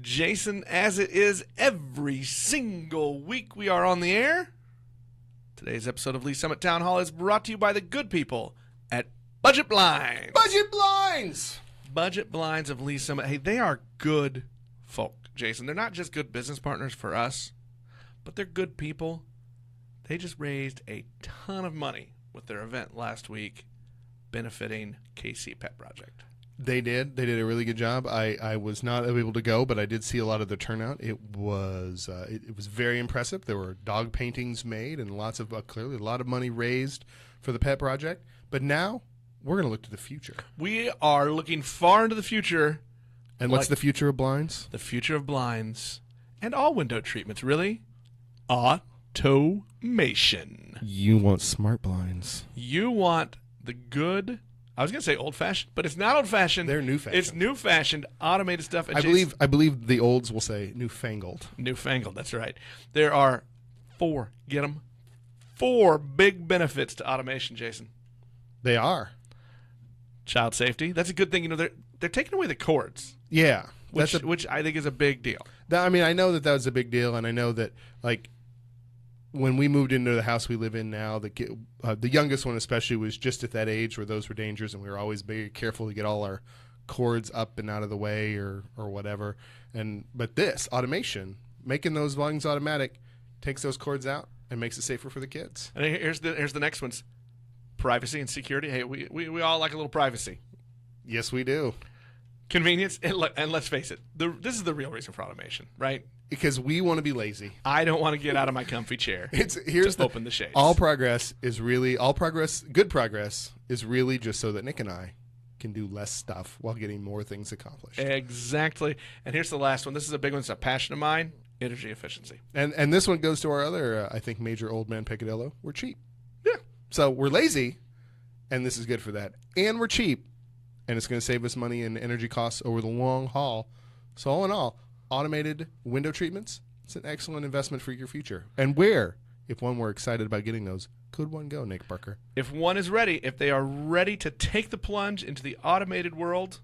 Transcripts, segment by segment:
Jason, as it is every single week we are on the air. Today's episode of Lee Summit Town Hall is brought to you by the good people at Budget Blinds. Budget Blinds! Budget Blinds of Lee Summit. Hey, they are good folk, Jason. They're not just good business partners for us, but they're good people. They just raised a ton of money with their event last week benefiting KC Pet Project. They did. They did a really good job. I was not able to go, but I did see a lot of the turnout. It was very impressive. There were dog paintings made and clearly a lot of money raised for the pet project. But now we're going to look to the future. We are looking far into the future. And what's the future of blinds? The future of blinds and all window treatments, really. Automation. You want smart blinds. You want the good, I was going to say old-fashioned, but it's not old-fashioned. They're new-fashioned. It's new-fashioned, automated stuff. And I believe the olds will say newfangled. Newfangled, that's right. There are four big benefits to automation, Jason. They are. Child safety. That's a good thing. You know, they're taking away the cords. Yeah. Which I think is a big deal. I know that was a big deal, and I know that, like, when we moved into the house we live in now, the youngest one especially was just at that age where those were dangers, and we were always very careful to get all our cords up and out of the way or whatever. But this automation, making those blinds automatic, takes those cords out and makes it safer for the kids. And here's the next one's privacy and security. Hey, we all like a little privacy. Yes, we do. Convenience, and let's face it, this is the real reason for automation, right? Because we want to be lazy. I don't want to get out of my comfy chair. Open the shades. Good progress is really just so that Nick and I can do less stuff while getting more things accomplished. Exactly. And here's the last one. This is a big one. It's a passion of mine, energy efficiency. And this one goes to our other, I think, major old man peccadillo. We're cheap. Yeah. So we're lazy, and this is good for that. And we're cheap, and it's going to save us money and energy costs over the long haul. So all in all, automated window treatments, it's an excellent investment for your future. And where, if one were excited about getting those, could one go, Nick Barker? If one is ready, if they are ready to take the plunge into the automated world,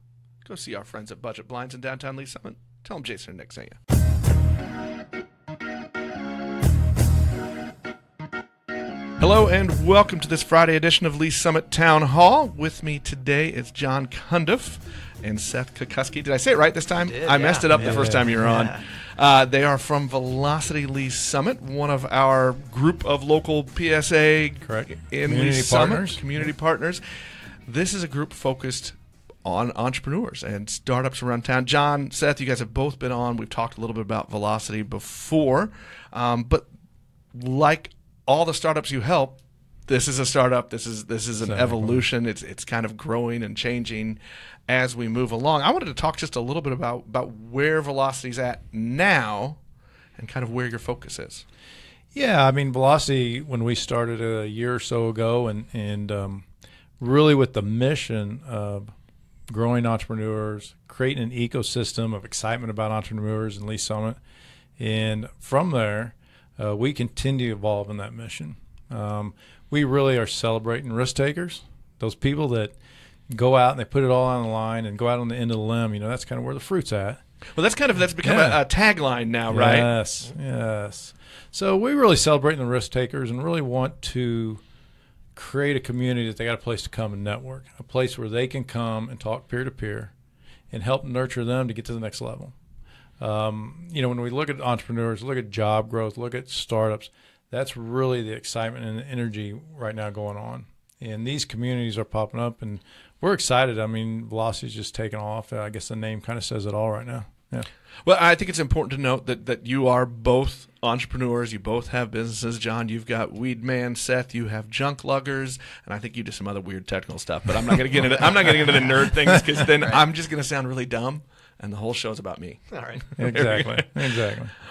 go see our friends at Budget Blinds in downtown Lee Summit. Tell them Jason and Nick sent you. Hello and welcome to this Friday edition of Lee Summit Town Hall. With me today is John Cundiff and Seth Kukuski. Did I say it right this time? I messed it up the first time you were on. They are from Velocity Lee Summit, one of our group of local PSA in Lee Summit community partners. This is a group focused on entrepreneurs and startups around town. John, Seth, you guys have both been on. We've talked a little bit about Velocity before, but like all the startups you help, this is a startup. This is an evolution. It's kind of growing and changing as we move along. I wanted to talk just a little bit about where Velocity's at now and kind of where your focus is. Yeah, I mean, Velocity, when we started a year or so ago, and really with the mission of growing entrepreneurs, creating an ecosystem of excitement about entrepreneurs in Lee Summit, and from there, we continue to evolve in that mission. We really are celebrating risk takers, those people that go out and they put it all on the line and go out on the end of the limb. You know, that's kind of where the fruit's at. Well, that's become a tagline now, right? Yes. So we really celebrating the risk takers and really want to create a community that they got a place to come and network, a place where they can come and talk peer to peer and help nurture them to get to the next level. When we look at entrepreneurs, look at job growth, look at startups, that's really the excitement and the energy right now going on. And these communities are popping up, and we're excited. I mean, Velocity's just taking off. I guess the name kind of says it all right now. Yeah. Well, I think it's important to note that you are both entrepreneurs. You both have businesses. John, you've got Weedman. Seth, you have Junk Luggers, and I think you do some other weird technical stuff. But I'm not going to get into the nerd things because then I'm just going to sound really dumb. And the whole show's about me. All right. Exactly.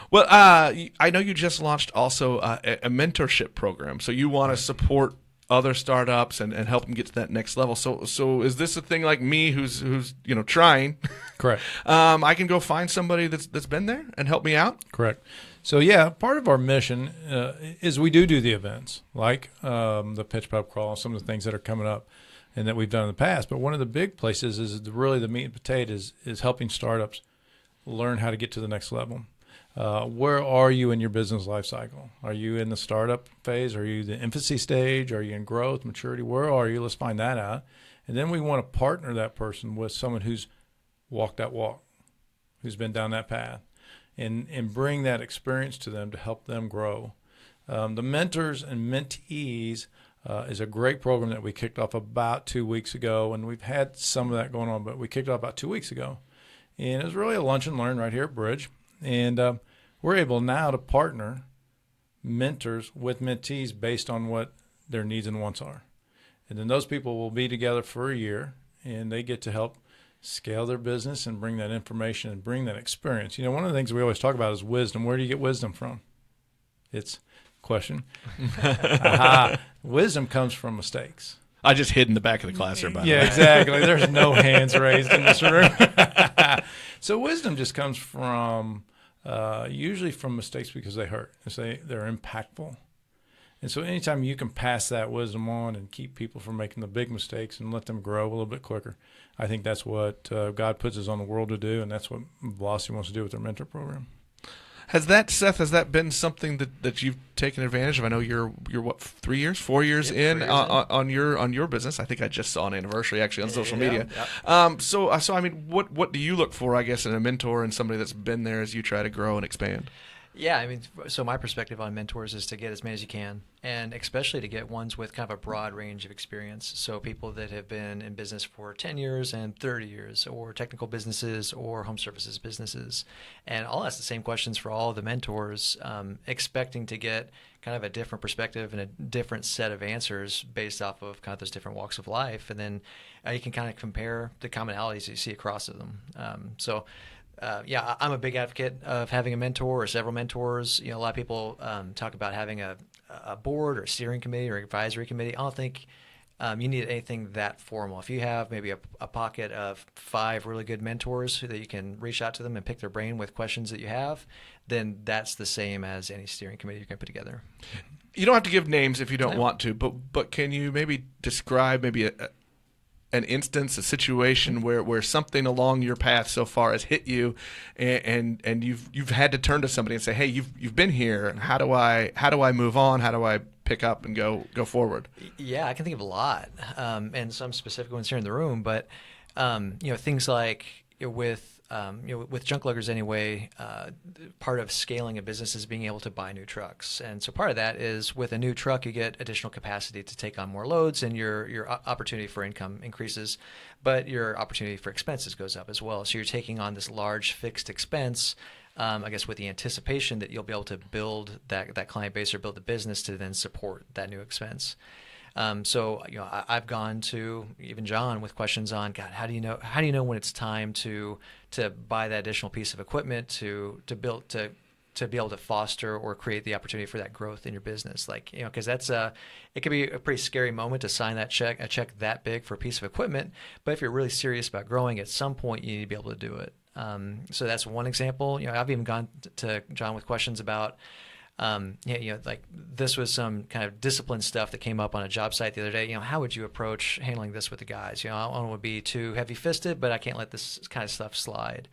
Well, I know you just launched also a mentorship program. So you want to support other startups and help them get to that next level. So is this a thing like me who's trying? Correct. I can go find somebody that's been there and help me out? Correct. So yeah, part of our mission is we do the events like the Pitch Pub Crawl, some of the things that are coming up and that we've done in the past. But one of the big places is really the meat and potatoes is helping startups learn how to get to the next level. Where are you in your business life cycle? Are you in the startup phase? Are you the infancy stage? Are you in growth, maturity? Where are you? Let's find that out. And then we want to partner that person with someone who's walked that walk, who's been down that path, and bring that experience to them to help them grow. The Mentors and Mentees is a great program that we kicked off about 2 weeks ago, and we've had some of that going on, but we kicked off about 2 weeks ago. And it was really a lunch and learn right here at Bridge. And we're able now to partner mentors with mentees based on what their needs and wants are. And then those people will be together for a year, and they get to help scale their business and bring that information and bring that experience. You know, one of the things we always talk about is wisdom. Where do you get wisdom from? It's question. Wisdom comes from mistakes. I just hid in the back of the classroom, by the way. Yeah, exactly. There's no hands raised in this room. So wisdom just comes from usually from mistakes because they hurt. They're impactful. And so anytime you can pass that wisdom on and keep people from making the big mistakes and let them grow a little bit quicker, I think that's what God puts us on the world to do, and that's what Velocity wants to do with their mentor program. Seth, has that been something that you've taken advantage of? I know you're what, 4 years in on your business. I think I just saw an anniversary actually on social media. Yeah. So I mean, what do you look for, I guess, in a mentor and somebody that's been there as you try to grow and expand? Yeah, I mean, so my perspective on mentors is to get as many as you can, and especially to get ones with kind of a broad range of experience. So people that have been in business for 10 years and 30 years, or technical businesses or home services businesses. And I'll ask the same questions for all of the mentors, expecting to get kind of a different perspective and a different set of answers based off of kind of those different walks of life. And then you can kind of compare the commonalities that you see across them. Yeah, I'm a big advocate of having a mentor or several mentors. You know, a lot of people talk about having a board or a steering committee or advisory committee. I don't think you need anything that formal. If you have maybe a pocket of 5 really good mentors that you can reach out to them and pick their brain with questions that you have, then that's the same as any steering committee you can put together. You don't have to give names if you don't want to, but can you maybe describe maybe an instance, a situation where something along your path so far has hit you, and you've had to turn to somebody and say, hey, you've been here. How do I move on? How do I pick up and go forward? Yeah, I can think of a lot, and some specific ones here in the room. But things like with junk luggers anyway, part of scaling a business is being able to buy new trucks. And so part of that is with a new truck, you get additional capacity to take on more loads, and your opportunity for income increases, but your opportunity for expenses goes up as well. So you're taking on this large fixed expense, I guess, with the anticipation that you'll be able to build that client base or build the business to then support that new expense. So I've gone to even John with questions on, God, how do you know when it's time to buy that additional piece of equipment to be able to foster or create the opportunity for that growth in your business, because that's it can be a pretty scary moment to sign a check that big for a piece of equipment. But if you're really serious about growing, at some point you need to be able to do it. So that's one example. I've even gone to John with questions about. Like this was some kind of discipline stuff that came up on a job site the other day. How would you approach handling this with the guys? I don't want to be too heavy-fisted, but I can't let this kind of stuff slide.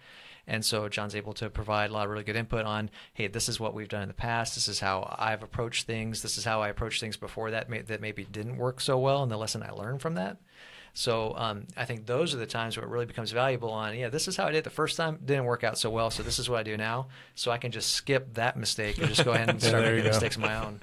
And so John's able to provide a lot of really good input on, hey, this is what we've done in the past. This is how I've approached things. This is how I approached things before that maybe didn't work so well, and the lesson I learned from that. So I think those are the times where it really becomes valuable on, this is how I did it the first time. Didn't work out so well, so this is what I do now. So I can just skip that mistake and just go ahead and start making mistakes of my own.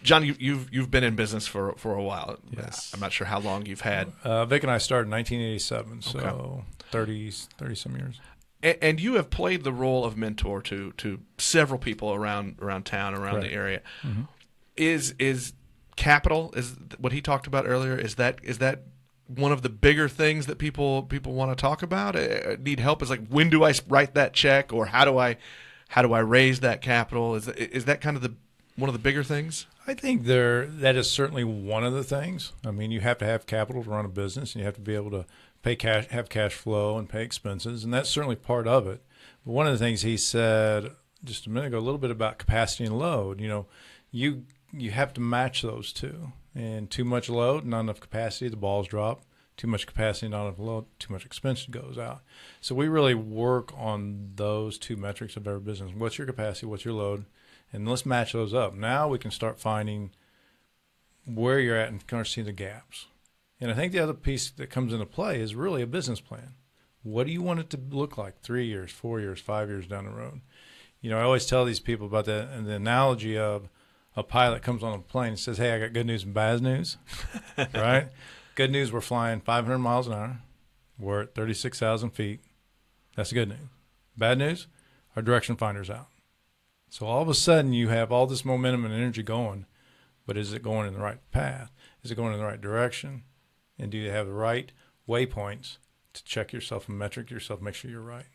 John, you've been in business for a while. Yes. I'm not sure how long you've had. Vic and I started in 1987, so 30-some years. And you have played the role of mentor to several people around town, around the area. Mm-hmm. Is capital, is what he talked about earlier, is that one of the bigger things that people want to talk about? Need help? Is like, when do I write that check, or how do I raise that capital? Is that kind of one of the bigger things? I think that is certainly one of the things. I mean, you have to have capital to run a business, and you have to be able to pay cash, have cash flow, and pay expenses, and that's certainly part of it. But one of the things he said just a minute ago, a little bit about capacity and load. You have to match those two. And too much load, not enough capacity, the balls drop. Too much capacity, not enough load, too much expense goes out. So we really work on those two metrics of every business. What's your capacity? What's your load? And let's match those up. Now we can start finding where you're at and kind of see the gaps. And I think the other piece that comes into play is really a business plan. What do you want it to look like 3 years, 4 years, 5 years down the road? You know, I always tell these people about that, and the analogy of a pilot comes on a plane and says, hey, I got good news and bad news, right? Good news, we're flying 500 miles an hour. We're at 36,000 feet. That's the good news. Bad news, our direction finder's out. So all of a sudden you have all this momentum and energy going, but is it going in the right path? Is it going in the right direction? And do you have the right waypoints to check yourself and metric yourself, make sure you're right?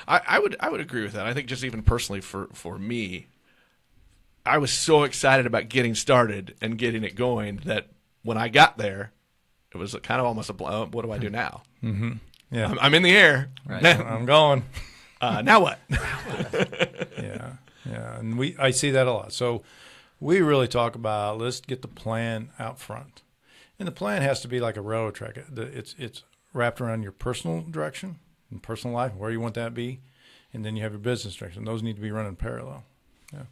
I would agree with that. I think just even personally for me, I was so excited about getting started and getting it going that when I got there, it was kind of almost what do I do now? Mm-hmm. Yeah, I'm in the air. Right. I'm going. Now what? Yeah, and I see that a lot. So we really talk about, let's get the plan out front, and the plan has to be like a railroad track. It's wrapped around your personal direction and personal life, where you want that to be, and then you have your business direction. Those need to be running parallel. Yeah.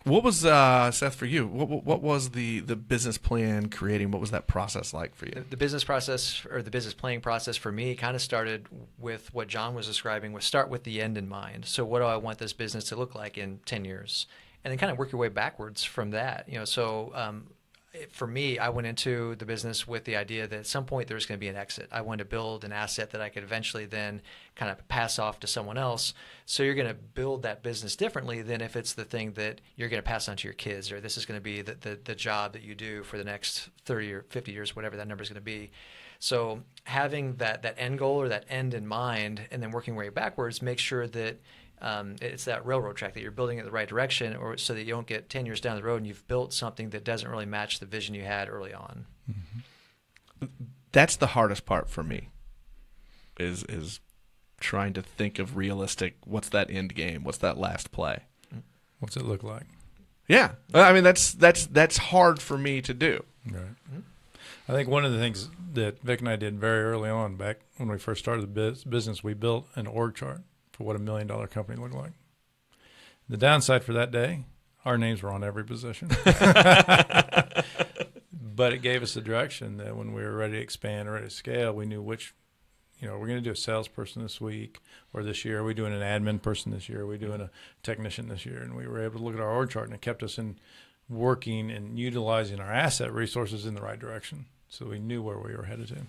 What was Seth for you? What was the business plan creating? What was that process like for you? The business process, or the business planning process for me, kind of started with what John was describing. Was start with the end in mind. So what do I want this business to look like in 10 years, and then kind of work your way backwards from that. You know, so for me, I went into the business with the idea that at some point there's going to be an exit. I wanted to build an asset that I could eventually then kind of pass off to someone else. So you're going to build that business differently than if it's the thing that you're going to pass on to your kids, or this is going to be the job that you do for the next 30 or 50 years, whatever that number is going to be. So having that end goal or that end in mind, and then working your way backwards, make sure that it's that railroad track that you're building in the right direction, or so that you don't get 10 years down the road and you've built something that doesn't really match the vision you had early on. Mm-hmm. That's the hardest part for me, is trying to think of realistic, what's that end game? What's that last play? What's it look like? Yeah. I mean, that's hard for me to do. Right. Mm-hmm. I think one of the things that Vic and I did very early on, back when we first started the business, we built an org chart for what $1 million company looked like. The downside for that day, our names were on every position. But it gave us the direction that when we were ready to expand or ready to scale, we knew which, we're going to do a salesperson this week or this year. Are we doing an admin person this year? Are we doing a technician this year? And we were able to look at our org chart, and it kept us in working and utilizing our asset resources in the right direction. So we knew where we were headed to.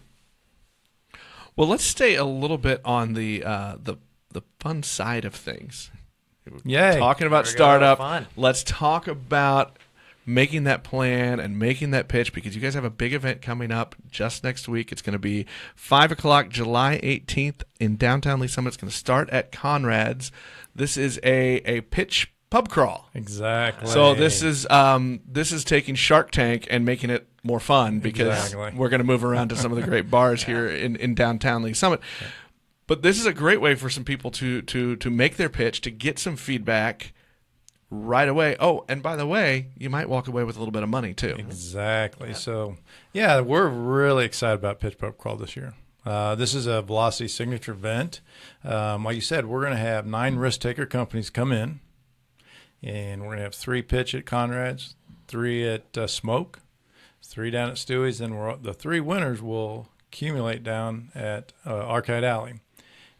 Well, let's stay a little bit on the fun side of things. Yay. Talking about startup. Let's talk about making that plan and making that pitch, because you guys have a big event coming up just next week. It's going to be 5 o'clock, July 18th in downtown Lee Summit. It's going to start at Conrad's. This is a pitch pub crawl. Exactly. So this is taking Shark Tank and making it more fun, because we're going to move around to some of the great bars here in downtown Lee Summit. Yeah. But this is a great way for some people to make their pitch, to get some feedback right away. Oh, and by the way, you might walk away with a little bit of money too. Exactly. Yeah. So, we're really excited about Pitch Pub Crawl this year. This is a Velocity signature event. Like you said, we're going to have 9 risk-taker companies come in, and we're going to have 3 pitch at Conrad's, 3 at Smoke, 3 down at Stewie's, and the 3 winners will accumulate down at Arcade Alley.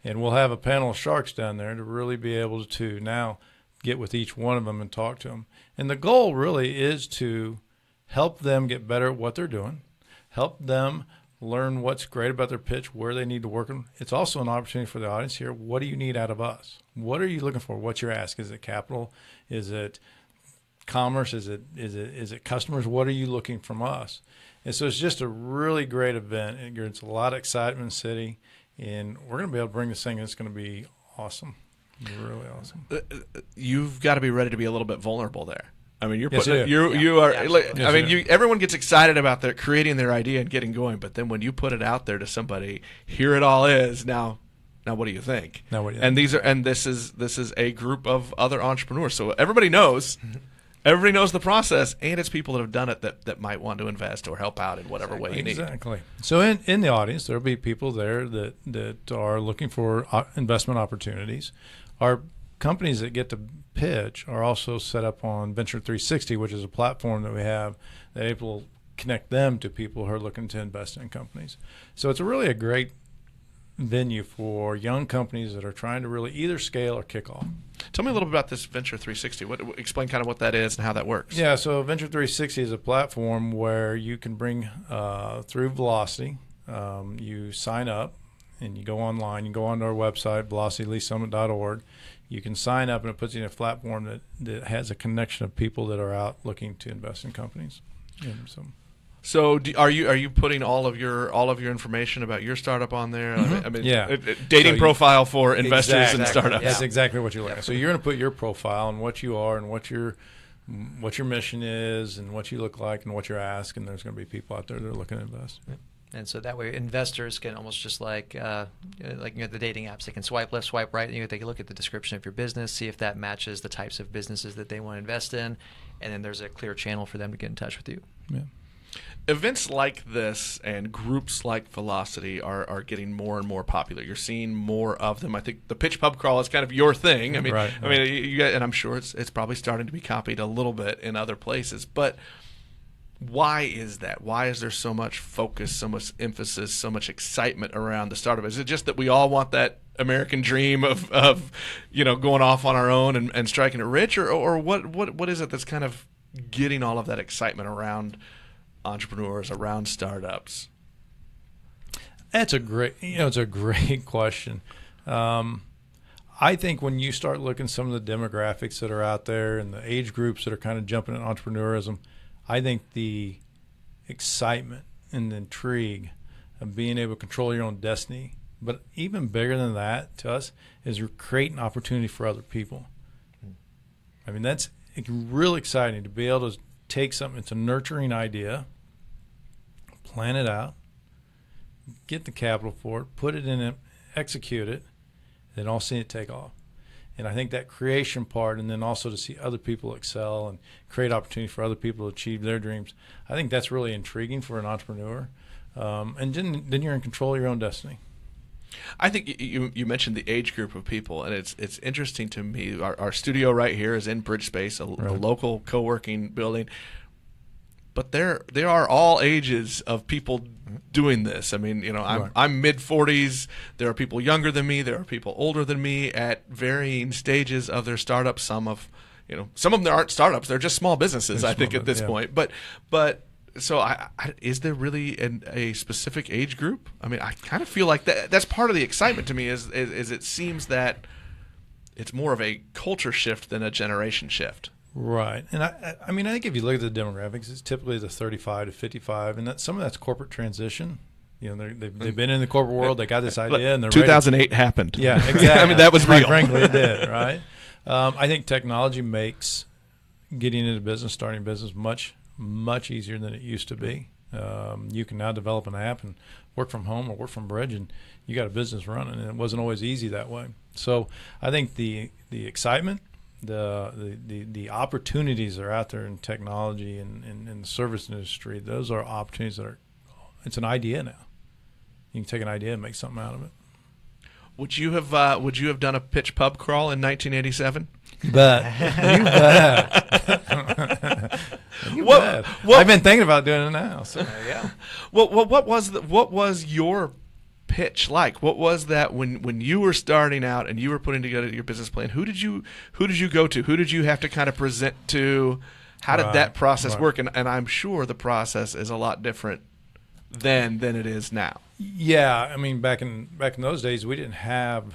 And we'll have a panel of sharks down there to really be able to now get with each one of them and talk to them. And the goal really is to help them get better at what they're doing, help them learn what's great about their pitch, where they need to work on. It's also an opportunity for the audience here. What do you need out of us? What are you looking for? What's your ask? Is it capital? Is it commerce? Is it customers? What are you looking from us? And so it's just a really great event. It's a lot of excitement in the city. And we're going to be able to bring this thing. It's going to be awesome, really awesome. You've got to be ready to be a little bit vulnerable there. I mean, everyone gets excited about creating their idea and getting going, but then when you put it out there to somebody, here it all is. Now what do you think? This is a group of other entrepreneurs, so everybody knows. everybody knows the process, and it's people that have done it that might want to invest or help out in whatever way you need. Exactly. So in the audience, there'll be people there that are looking for investment opportunities. Our companies that get to pitch are also set up on Venture 360, which is a platform that we have that will connect them to people who are looking to invest in companies. So it's really a great venue for young companies that are trying to really either scale or kick off. Tell me a little bit about this Venture 360. Explain kind of what that is and how that works. Yeah, so Venture 360 is a platform where you can bring through Velocity. You sign up and you go online. You go onto our website, velocityleesummit.org. You can sign up, and it puts you in a platform that has a connection of people that are out looking to invest in companies. And so are you putting all of your information about your startup on there? Mm-hmm. I mean, yeah. Dating profile for investors and startups. That's exactly what you're looking at. So you're going to put your profile and what you are and what your mission is and what you look like and what you're asking. There's going to be people out there that are looking to invest. Yep. And so that way, investors can almost just like the dating apps, they can swipe left, swipe right. They can look at the description of your business, see if that matches the types of businesses that they want to invest in, and then there's a clear channel for them to get in touch with you. Yeah. Events like this and groups like Velocity are getting more and more popular. You're seeing more of them. I think the pitch pub crawl is kind of your thing. I mean, right. You got, and I'm sure it's probably starting to be copied a little bit in other places. But why is that? Why is there so much focus, so much emphasis, so much excitement around the startup? Is it just that we all want that American dream of going off on our own and striking it rich, or what is it that's kind of getting all of that excitement around entrepreneurs, around startups? That's it's a great question. I think when you start looking at some of the demographics that are out there and the age groups that are kind of jumping in entrepreneurism, I think the excitement and the intrigue of being able to control your own destiny, but even bigger than that to us is creating opportunity for other people. I mean, that's really exciting to be able to take something, it's a nurturing idea, plan it out, get the capital for it, put it in it, execute it, then all see it take off. And I think that creation part, and then also to see other people excel and create opportunity for other people to achieve their dreams, I think that's really intriguing for an entrepreneur. And then you're in control of your own destiny. I think you mentioned the age group of people, and it's interesting to me. Our studio right here is in Bridge Space, a local co-working building. But there are all ages of people doing this. I mean, I'm mid-40s. There are people younger than me. There are people older than me at varying stages of their startups. Some of them aren't startups. They're just small businesses, I think, at this point. But so is there really a specific age group? I mean, I kind of feel like that's part of the excitement to me is it seems that it's more of a culture shift than a generation shift. Right. And I mean, I think if you look at the demographics, it's typically the 35 to 55, and some of that's corporate transition. They've been in the corporate world, they got this idea, and they're 2008 ready. happened. Yeah, exactly. I mean, that was real. Frankly, it did, right? I think technology makes getting into business, starting business, much, much easier than it used to be. You can now develop an app and work from home or work from Bridge, and you got a business running, and it wasn't always easy that way. So I think the excitement, the opportunities that are out there in technology and in the service industry, those are opportunities it's an idea now. You can take an idea and make something out of it. Would you have done a pitch pub crawl in 1987? You bet. I've been thinking about doing it now. So. Yeah. Well, what was your pitch like? What was that when you were starting out and you were putting together your business plan? Who did you go to? Who did you have to kind of present to? How did that process work? And I'm sure the process is a lot different then than it is now. Yeah, I mean, back in those days, we didn't have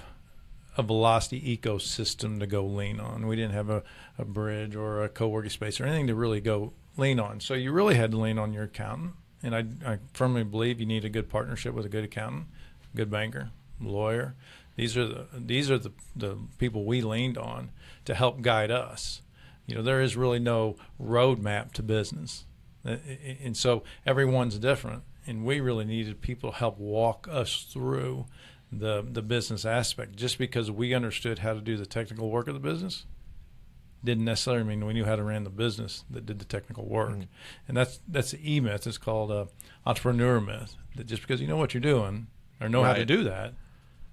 a Velocity ecosystem to go lean on. We didn't have a Bridge or a co-working space or anything to really go lean on. So you really had to lean on your accountant. And I firmly believe you need a good partnership with a good accountant, good banker, lawyer. These are the people we leaned on to help guide us. There is really no roadmap to business, and so everyone's different. And we really needed people to help walk us through the business aspect. Just because we understood how to do the technical work of the business, didn't necessarily mean we knew how to run the business that did the technical work. And that's the E-myth. It's called entrepreneur myth, that just because you know what you're doing or know how to do that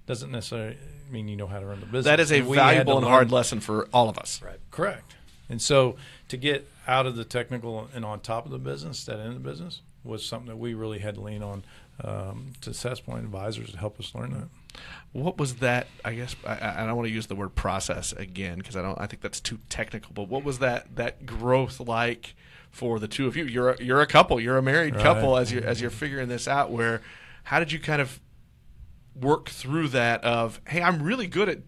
doesn't necessarily mean you know how to run the business. That is a valuable and hard lesson for all of us. Right. Correct. And so to get out of the technical and on top of the business, that end of the business, was something that we really had to lean on to Seth's point, advisors to help us learn that. What was that? I guess I don't want to use the word process again because I think that's too technical. But what was that growth like for the two of you? You're a couple. You're a married couple as you're figuring this out. How did you kind of work through that? Of, hey, I'm really good at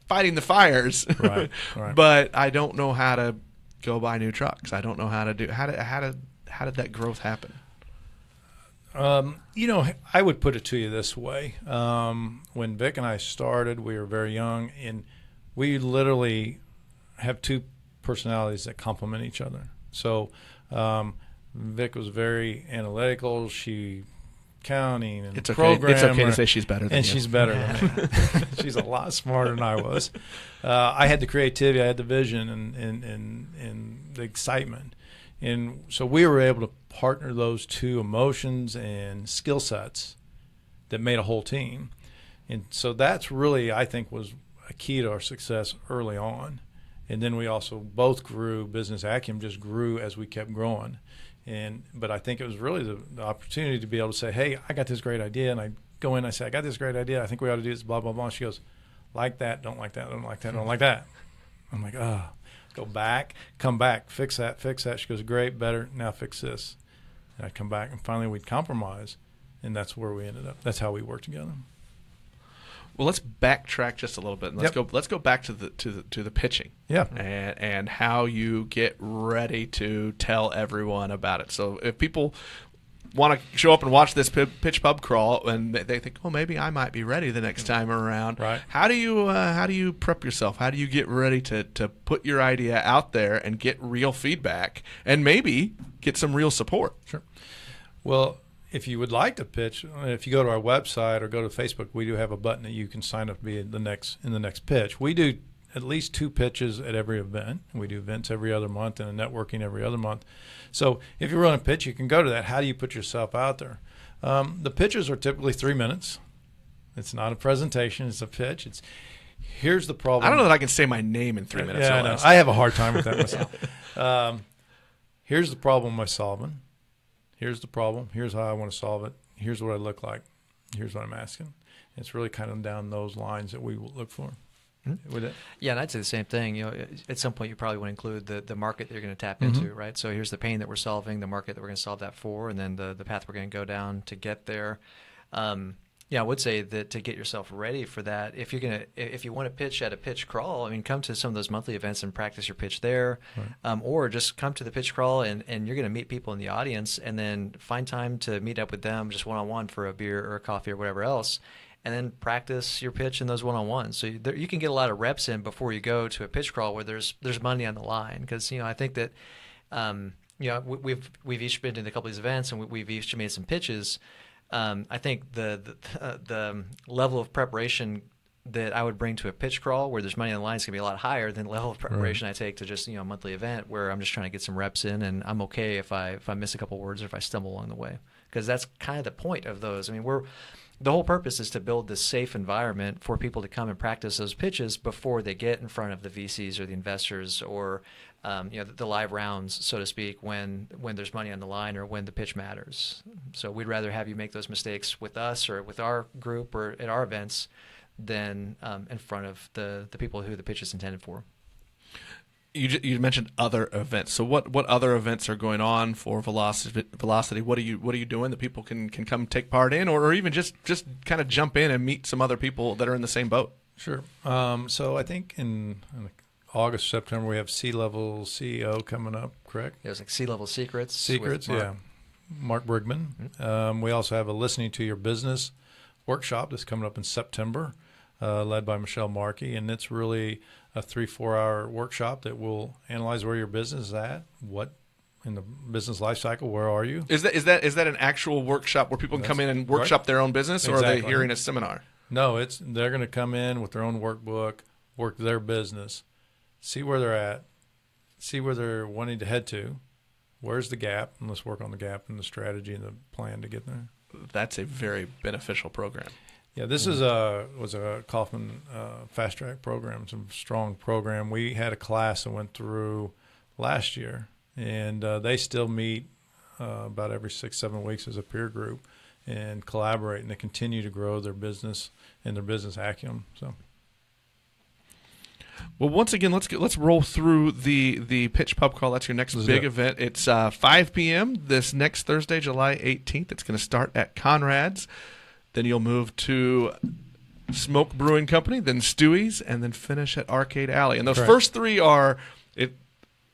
fighting the fires, right. but I don't know how to go buy new trucks. I don't know how to do. How did that growth happen? I would put it to you this way. When Vic and I started, we were very young, and we literally have two personalities that complement each other. So Vic was very analytical. She counting and programming. It's okay to say she's better than you. And she's better than me. She's a lot smarter than I was. I had the creativity, I had the vision, and the excitement. And so we were able to partner those two emotions and skill sets that made a whole team. And so that's really, I think, was a key to our success early on. And then we also both grew. Business acumen just grew as we kept growing. But I think it was really the opportunity to be able to say, hey, I got this great idea. And I go in and I say, I got this great idea. I think we ought to do this, blah, blah, blah. And she goes, like that, don't like that, don't like that, don't like that. I'm like, go back, come back, fix that. She goes, great, better, now fix this. And I'd come back, and finally we'd compromise, and that's where we ended up. That's how we worked together. Well, let's backtrack just a little bit. And let's go back to the pitching. Yeah. And how you get ready to tell everyone about it. So if people want to show up and watch this pitch pub crawl and they think, oh, maybe I might be ready the next time around. Right. How do you prep yourself? How do you get ready to put your idea out there and get real feedback and maybe get some real support? Sure. Well, if you would like to pitch, if you go to our website or go to Facebook, we do have a button that you can sign up to be in the next pitch. We do at least 2 pitches at every event. We do events every other month and a networking every other month. So if you run a pitch, you can go to that. How do you put yourself out there? The pitches are typically 3 minutes. It's not a presentation. It's a pitch. Here's the problem. I don't know that I can say my name in 3 minutes. Yeah, I know. I have a hard time with that myself. Here's the problem I'm solving. Here's the problem. Here's how I want to solve it. Here's what I look like. Here's what I'm asking. It's really kind of down those lines that we look for. With it. Yeah, and I'd say the same thing. At some point you probably want to include the market that you're going to tap into, right? So here's the pain that we're solving, the market that we're going to solve that for, and then the path we're going to go down to get there. I would say that to get yourself ready for that, if you want to pitch at a pitch crawl, I mean, come to some of those monthly events and practice your pitch there, right. Or just come to the pitch crawl and you're going to meet people in the audience, and then find time to meet up with them just one-on-one for a beer or a coffee or whatever else. And then practice your pitch in those one-on-ones. So you can get a lot of reps in before you go to a pitch crawl where there's money on the line. Because I think that we've each been to a couple of these events and we've each made some pitches. I think the level of preparation that I would bring to a pitch crawl where there's money on the line is going to be a lot higher than the level of preparation I take to just a monthly event where I'm just trying to get some reps in, and I'm okay if I miss a couple words or if I stumble along the way, because that's kind of the point of those. I mean, the whole purpose is to build this safe environment for people to come and practice those pitches before they get in front of the VCs or the investors or the live rounds, so to speak, when there's money on the line or when the pitch matters. So we'd rather have you make those mistakes with us or with our group or at our events than in front of the people who the pitch is intended for. You mentioned other events. So what other events are going on for Velocity? What are you doing that people can come take part in, or even just kind of jump in and meet some other people that are in the same boat? Sure. So I think in August, September, we have C-Level CEO coming up, correct? There's like C-Level Secrets. Secrets, yeah. Mark Brigman. Mm-hmm. We also have a Listening to Your Business workshop that's coming up in September, led by Michelle Markey, and it's really a 3-4 hour workshop that will analyze where your business is at, what in the business life cycle, where are you? Is that an actual workshop where people can come in and workshop their own business, or are they hearing a seminar? No, they're going to come in with their own workbook, work their business, see where they're at, see where they're wanting to head to. Where's the gap? And let's work on the gap and the strategy and the plan to get there. That's a very beneficial program. Yeah, this was a Kaufman Fast Track program. It's a strong program. We had a class that went through last year, and they still meet about every 6-7 weeks as a peer group and collaborate, and they continue to grow their business and their business acumen. So, well, once again, let's roll through the Pitch Pub Crawl. That's your next big event. It's 5 p.m. this next Thursday, July 18th. It's going to start at Conrad's. Then you'll move to Smoke Brewing Company, then Stewie's, and then finish at Arcade Alley. And those first three are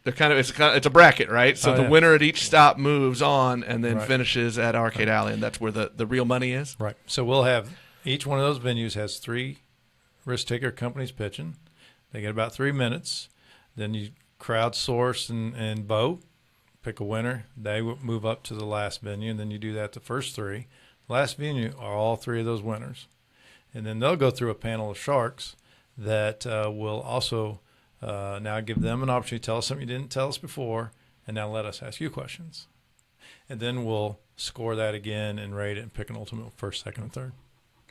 it's a bracket, right? So the winner at each stop moves on and then finishes at Arcade Alley, and that's where the real money is. Right. So we'll have each one of those venues has 3 risk taker companies pitching. They get about 3 minutes. Then you crowdsource and vote, pick a winner. They will move up to the last venue, and then you do that the first 3. Last venue are all 3 of those winners. And then they'll go through a panel of sharks that will also now give them an opportunity to tell us something you didn't tell us before, and now let us ask you questions. And then we'll score that again and rate it and pick an ultimate first, second, and third.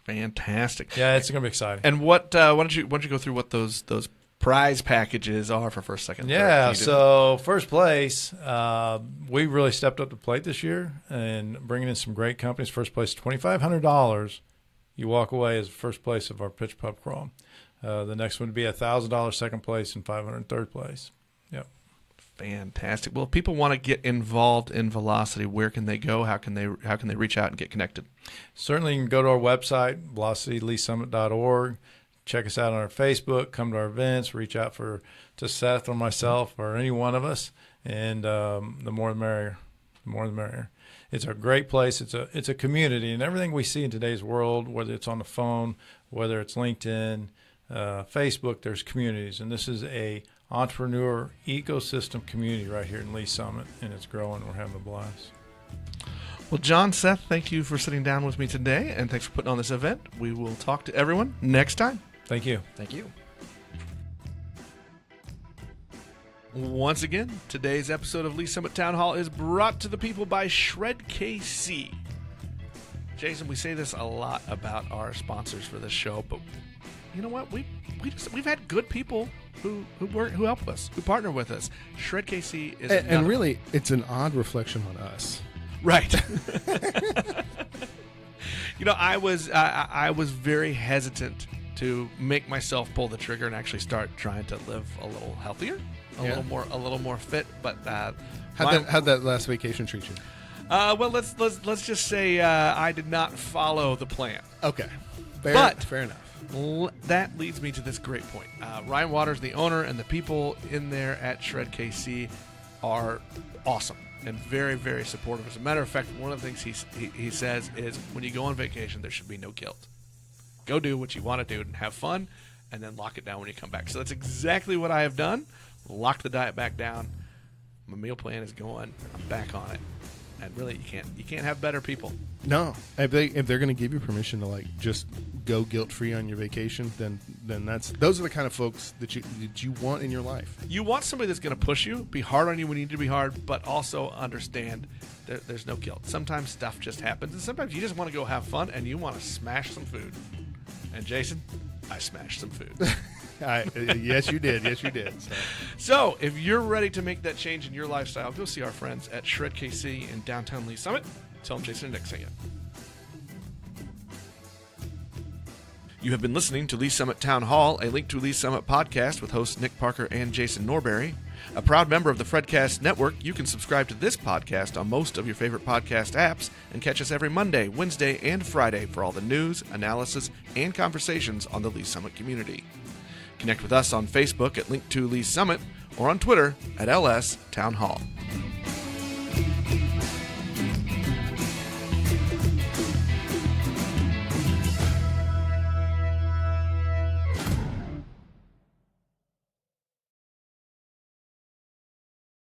Fantastic. Yeah, it's going to be exciting. And why don't you go through what those prize packages are for first, second, third? Yeah, so first place, we really stepped up to the plate this year and bringing in some great companies. First place, $2,500. You walk away as first place of our Pitch Pub Crawl. The next one would be $1,000 second place and $500 third place. Yep. Fantastic. Well, if people want to get involved in Velocity, where can they go? How can they reach out and get connected? Certainly, you can go to our website, velocityleesummit.org. Check us out on our Facebook. Come to our events. Reach out to Seth or myself or any one of us. And the more the merrier. The more the merrier. It's a great place. It's a community, and everything we see in today's world, whether it's on the phone, whether it's LinkedIn, Facebook, there's communities, and this is a entrepreneur ecosystem community right here in Lee Summit, and it's growing. We're having a blast. Well, John, Seth, thank you for sitting down with me today, and thanks for putting on this event. We will talk to everyone next time. Thank you. Thank you. Once again, today's episode of Lee Summit Town Hall is brought to the people by Shred KC. Jason, we say this a lot about our sponsors for this show, but you know what? We've had good people who help us, who partner with us. Shred KC is and really, it's an odd reflection on us. Right. You know, I was very hesitant to make myself pull the trigger and actually start trying to live a little healthier, a little more fit. But how'd that last vacation treat you? Well, let's just say I did not follow the plan. Okay, fair enough. That leads me to this great point. Ryan Waters, the owner, and the people in there at Shred KC are awesome and very, very supportive. As a matter of fact, one of the things he says is when you go on vacation, there should be no guilt. Go do what you want to do and have fun, and then lock it down when you come back. So that's exactly what I have done. Locked the diet back down. My meal plan is going. I'm back on it. And really, you can't have better people. No, if they're going to give you permission to just go guilt free on your vacation, then those are the kind of folks that you want in your life. You want somebody that's going to push you, be hard on you when you need to be hard, but also understand there's no guilt. Sometimes stuff just happens, and sometimes you just want to go have fun and you want to smash some food. And Jason, I smashed some food. Yes, you did. Yes, you did. So, if you're ready to make that change in your lifestyle, go see our friends at Shred KC in downtown Lee Summit. Tell them Jason and Nick sing it. You have been listening to Lee Summit Town Hall, a Link to Lee Summit podcast with hosts Nick Parker and Jason Norberry. A proud member of the Fredcast Network, you can subscribe to this podcast on most of your favorite podcast apps and catch us every Monday, Wednesday, and Friday for all the news, analysis, and conversations on the Lee Summit community. Connect with us on Facebook at Link to Lee Summit or on Twitter at LS Town Hall.